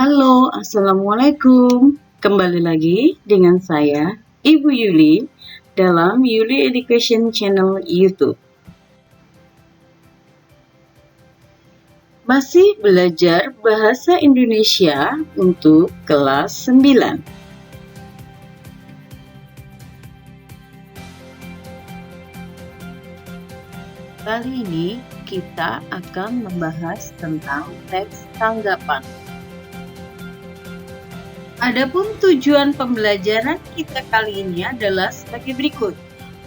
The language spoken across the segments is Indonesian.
Halo, Assalamualaikum. Kembali lagi dengan saya, Ibu Yuli, dalam Yuli Education Channel YouTube. Masih belajar bahasa Indonesia untuk kelas 9. Kali ini kita akan membahas tentang teks tanggapan. Adapun tujuan pembelajaran kita kali ini adalah sebagai berikut.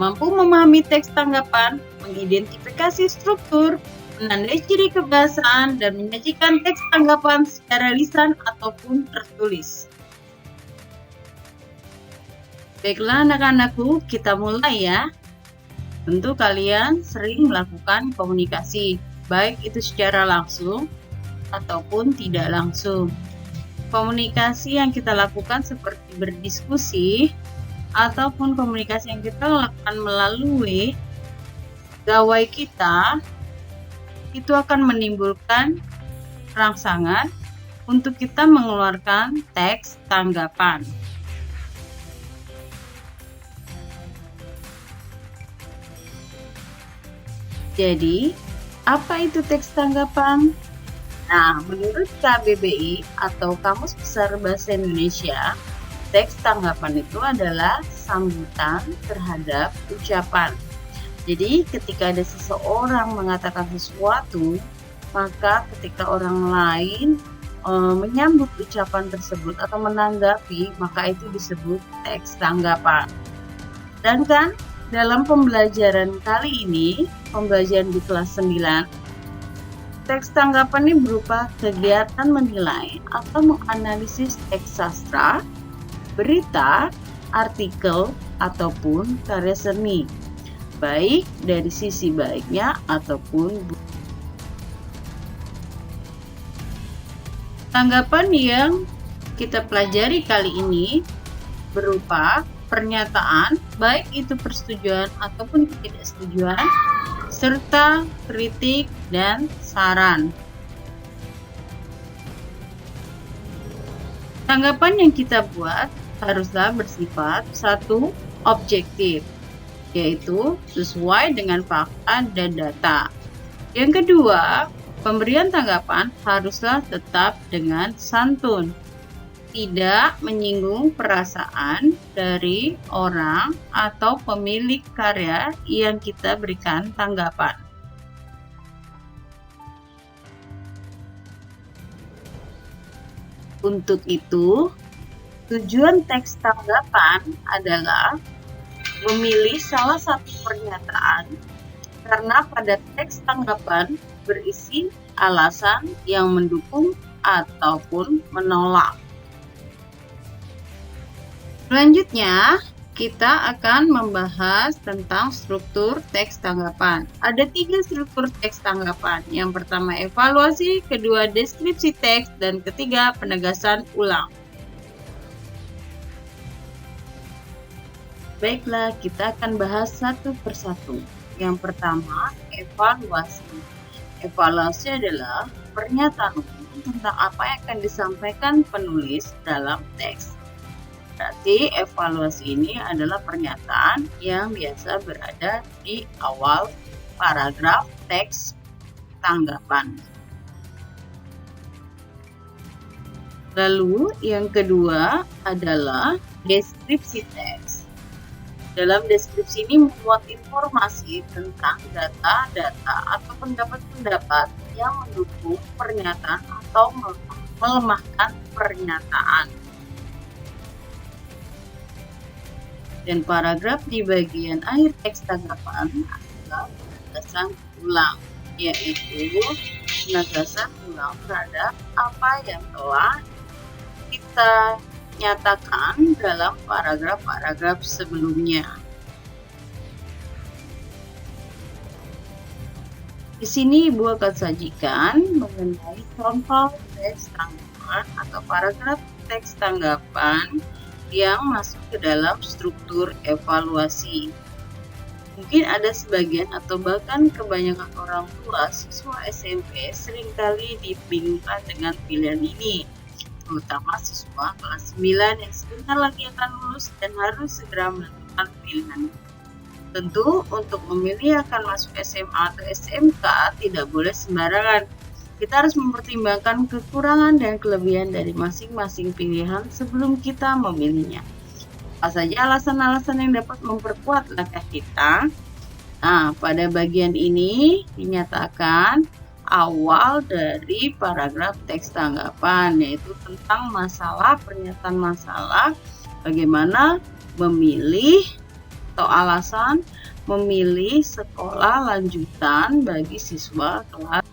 Mampu memahami teks tanggapan, mengidentifikasi struktur, menandai ciri kebahasaan, dan menyajikan teks tanggapan secara lisan ataupun tertulis. Baiklah anak-anakku, kita mulai ya. Tentu kalian sering melakukan komunikasi, baik itu secara langsung ataupun tidak langsung. Komunikasi yang kita lakukan seperti berdiskusi ataupun komunikasi yang kita lakukan melalui gawai kita itu akan menimbulkan rangsangan untuk kita mengeluarkan teks tanggapan. Jadi, apa itu teks tanggapan? Nah, menurut KBBI atau Kamus Besar Bahasa Indonesia, teks tanggapan itu adalah sambutan terhadap ucapan. Jadi, ketika ada seseorang mengatakan sesuatu, maka ketika orang lain menyambut ucapan tersebut atau menanggapi, maka itu disebut teks tanggapan. Dan kan, dalam pembelajaran kali ini, pembelajaran di kelas 9, teks tanggapan ini berupa kegiatan menilai atau menganalisis teks sastra, berita, artikel, ataupun karya seni, baik dari sisi baiknya ataupun buruk. Tanggapan yang kita pelajari kali ini berupa pernyataan, baik itu persetujuan ataupun ketidaksetujuan, serta kritik dan saran. Tanggapan yang kita buat haruslah bersifat satu, objektif, yaitu sesuai dengan fakta dan data. Yang kedua, pemberian tanggapan haruslah tetap dengan santun, tidak menyinggung perasaan dari orang atau pemilik karya yang kita berikan tanggapan. Untuk itu, tujuan teks tanggapan adalah memilih salah satu pernyataan karena pada teks tanggapan berisi alasan yang mendukung ataupun menolak. Selanjutnya, kita akan membahas tentang struktur teks tanggapan. Ada 3 struktur teks tanggapan. Yang pertama evaluasi, kedua deskripsi teks, dan ketiga penegasan ulang. Baiklah, kita akan bahas satu persatu. Yang pertama, evaluasi. Evaluasi adalah pernyataan umum tentang apa yang akan disampaikan penulis dalam teks. Berarti evaluasi ini adalah pernyataan yang biasa berada di awal paragraf teks tanggapan. Lalu yang kedua adalah deskripsi teks. Dalam deskripsi ini memuat informasi tentang data-data atau pendapat-pendapat yang mendukung pernyataan atau melemahkan pernyataan. Dan paragraf di bagian akhir teks tanggapan adalah penegasan ulang, yaitu penegasan ulang terhadap apa yang telah kita nyatakan dalam paragraf-paragraf sebelumnya. Di sini Ibu akan sajikan mengenai contoh teks tanggapan atau paragraf teks tanggapan yang masuk ke dalam struktur evaluasi. Mungkin ada sebagian atau bahkan kebanyakan orang tua siswa SMP seringkali dibingungkan dengan pilihan ini. terutama siswa kelas 9 yang sebentar lagi akan lulus dan harus segera menentukan pilihan. Tentu untuk memilih akan masuk SMA atau SMK tidak boleh sembarangan. Kita harus mempertimbangkan kekurangan dan kelebihan dari masing-masing pilihan sebelum kita memilihnya. Apa saja alasan-alasan yang dapat memperkuat langkah kita? Nah, pada bagian ini dinyatakan awal dari paragraf teks tanggapan, yaitu tentang masalah, pernyataan masalah, bagaimana memilih atau alasan memilih sekolah lanjutan bagi siswa kelas.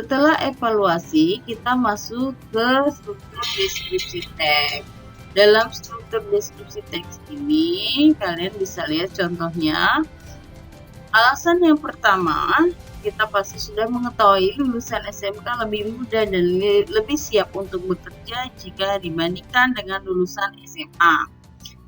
Setelah evaluasi, kita masuk ke struktur deskripsi teks. Dalam struktur deskripsi teks ini, kalian bisa lihat contohnya. Alasan yang pertama, kita pasti sudah mengetahui lulusan SMK lebih mudah dan lebih siap untuk bekerja jika dibandingkan dengan lulusan SMA.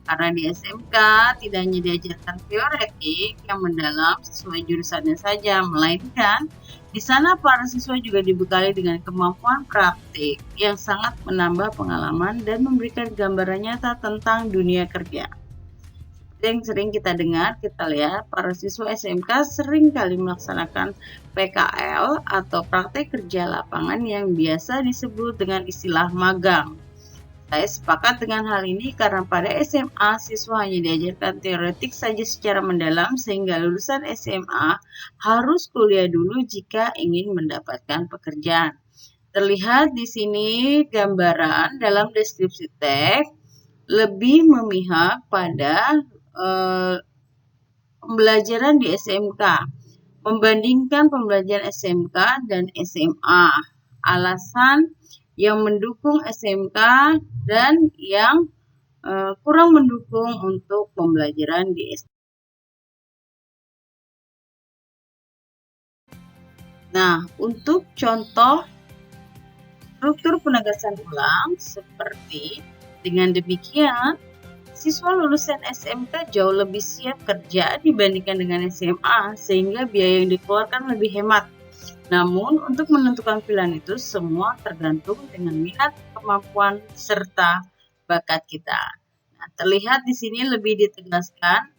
Karena di SMK tidak hanya diajarkan teoretik yang mendalam sesuai jurusannya saja, melainkan di sana para siswa juga dibekali dengan kemampuan praktik yang sangat menambah pengalaman dan memberikan gambaran nyata tentang dunia kerja. Yang sering kita dengar, kita lihat para siswa SMK sering kali melaksanakan PKL atau praktek kerja lapangan yang biasa disebut dengan istilah magang. Saya sepakat dengan hal ini karena pada SMA siswa hanya diajarkan teoretik saja secara mendalam sehingga lulusan SMA harus kuliah dulu jika ingin mendapatkan pekerjaan. Terlihat di sini gambaran dalam deskripsi teks lebih memihak pada pembelajaran di SMK, membandingkan pembelajaran SMK dan SMA. Alasan yang mendukung SMK dan yang kurang mendukung untuk pembelajaran di SMK. Nah, untuk contoh struktur penegasan ulang seperti dengan demikian, siswa lulusan SMK jauh lebih siap kerja dibandingkan dengan SMA, sehingga biaya yang dikeluarkan lebih hemat. Namun, untuk menentukan pilihan itu semua tergantung dengan minat, kemampuan, serta bakat kita. Nah, terlihat di sini lebih ditegaskan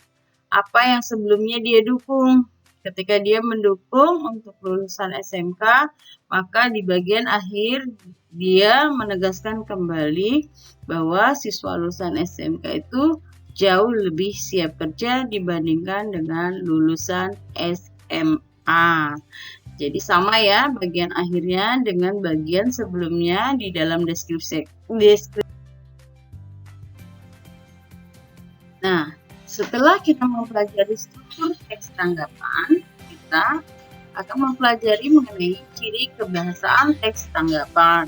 apa yang sebelumnya dia dukung. Ketika dia mendukung untuk lulusan SMK, maka di bagian akhir dia menegaskan kembali bahwa siswa lulusan SMK itu jauh lebih siap kerja dibandingkan dengan lulusan SMA. Jadi sama ya bagian akhirnya dengan bagian sebelumnya di dalam deskripsi. Nah, setelah kita mempelajari struktur teks tanggapan, kita akan mempelajari mengenai ciri kebahasaan teks tanggapan.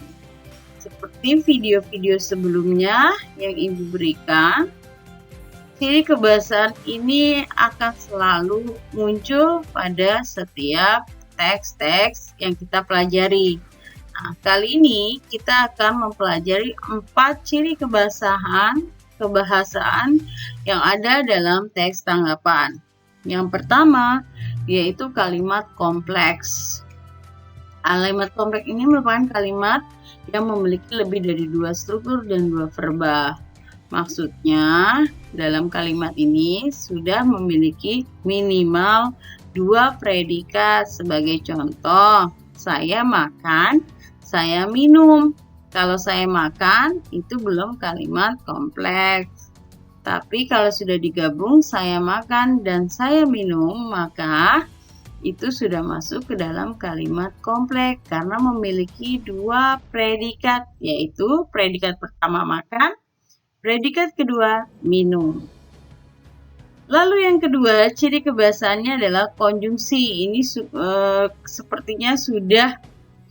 Seperti video-video sebelumnya yang Ibu berikan, ciri kebahasaan ini akan selalu muncul pada setiap teks-teks yang kita pelajari. Nah, kali ini kita akan mempelajari 4 ciri kebahasaan yang ada dalam teks tanggapan. Yang pertama yaitu kalimat kompleks. Kalimat kompleks ini merupakan kalimat yang memiliki lebih dari 2 struktur dan 2 verba. Maksudnya, dalam kalimat ini sudah memiliki minimal 2 predikat. Sebagai contoh, saya makan, saya minum. Kalau saya makan, itu belum kalimat kompleks. Tapi kalau sudah digabung, saya makan dan saya minum, maka itu sudah masuk ke dalam kalimat kompleks karena memiliki 2 predikat, yaitu predikat pertama makan, predikat kedua minum. Lalu yang kedua, ciri kebahasaannya adalah konjungsi. Ini sepertinya sudah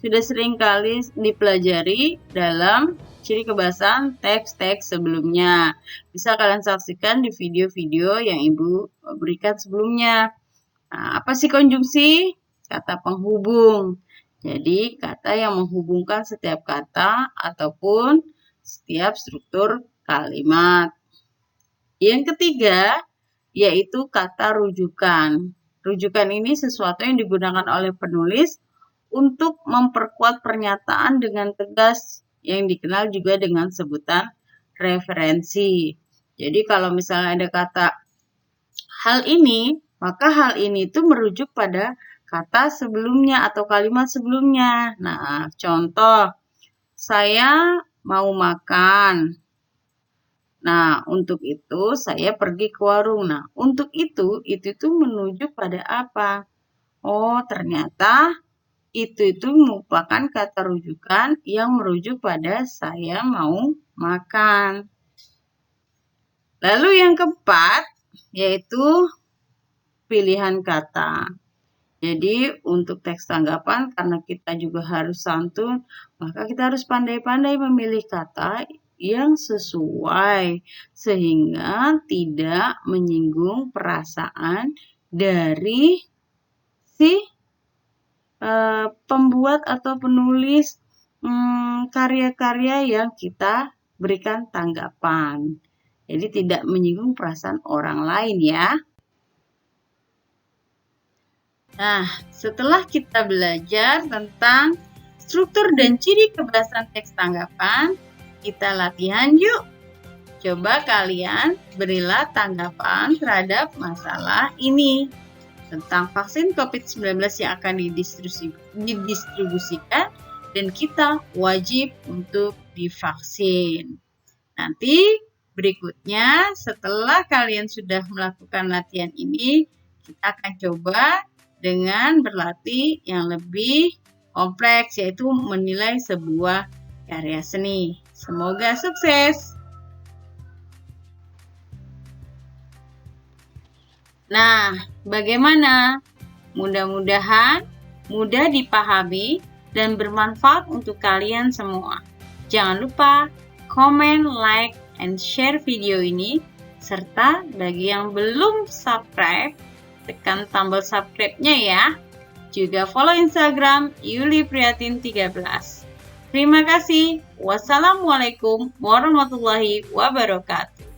sering kali dipelajari dalam ciri kebahasaan teks-teks sebelumnya. Bisa kalian saksikan di video-video yang Ibu berikan sebelumnya. Nah, apa sih konjungsi? Kata penghubung. Jadi, kata yang menghubungkan setiap kata ataupun setiap struktur kalimat. Yang ketiga, yaitu kata rujukan. Rujukan ini sesuatu yang digunakan oleh penulis untuk memperkuat pernyataan dengan tegas yang dikenal juga dengan sebutan referensi. Jadi kalau misalnya ada kata hal ini, maka hal ini itu merujuk pada kata sebelumnya atau kalimat sebelumnya. Nah, contoh, saya mau makan. Nah, untuk itu saya pergi ke warung. Nah, untuk itu tuh menuju pada apa? Oh, ternyata itu merupakan kata rujukan yang merujuk pada saya mau makan. Lalu yang keempat, yaitu pilihan kata. Jadi untuk teks tanggapan, karena kita juga harus santun, maka kita harus pandai-pandai memilih kata yang sesuai sehingga tidak menyinggung perasaan dari si pembuat atau penulis karya-karya yang kita berikan tanggapan. Jadi tidak menyinggung perasaan orang lain ya. Nah, setelah kita belajar tentang struktur dan ciri kebebasan teks tanggapan, kita latihan yuk. Coba kalian berilah tanggapan terhadap masalah ini tentang vaksin COVID-19 yang akan didistribusikan dan kita wajib untuk divaksin. Nanti berikutnya setelah kalian sudah melakukan latihan ini, kita akan coba dengan berlatih yang lebih kompleks, yaitu menilai sebuah karya seni. Semoga sukses! Nah, bagaimana? Mudah-mudahan mudah dipahami dan bermanfaat untuk kalian semua. Jangan lupa komen, like, and share video ini. Serta bagi yang belum subscribe, tekan tombol subscribe-nya ya. Juga follow Instagram yulipriyatin13. Terima kasih. Wassalamualaikum warahmatullahi wabarakatuh.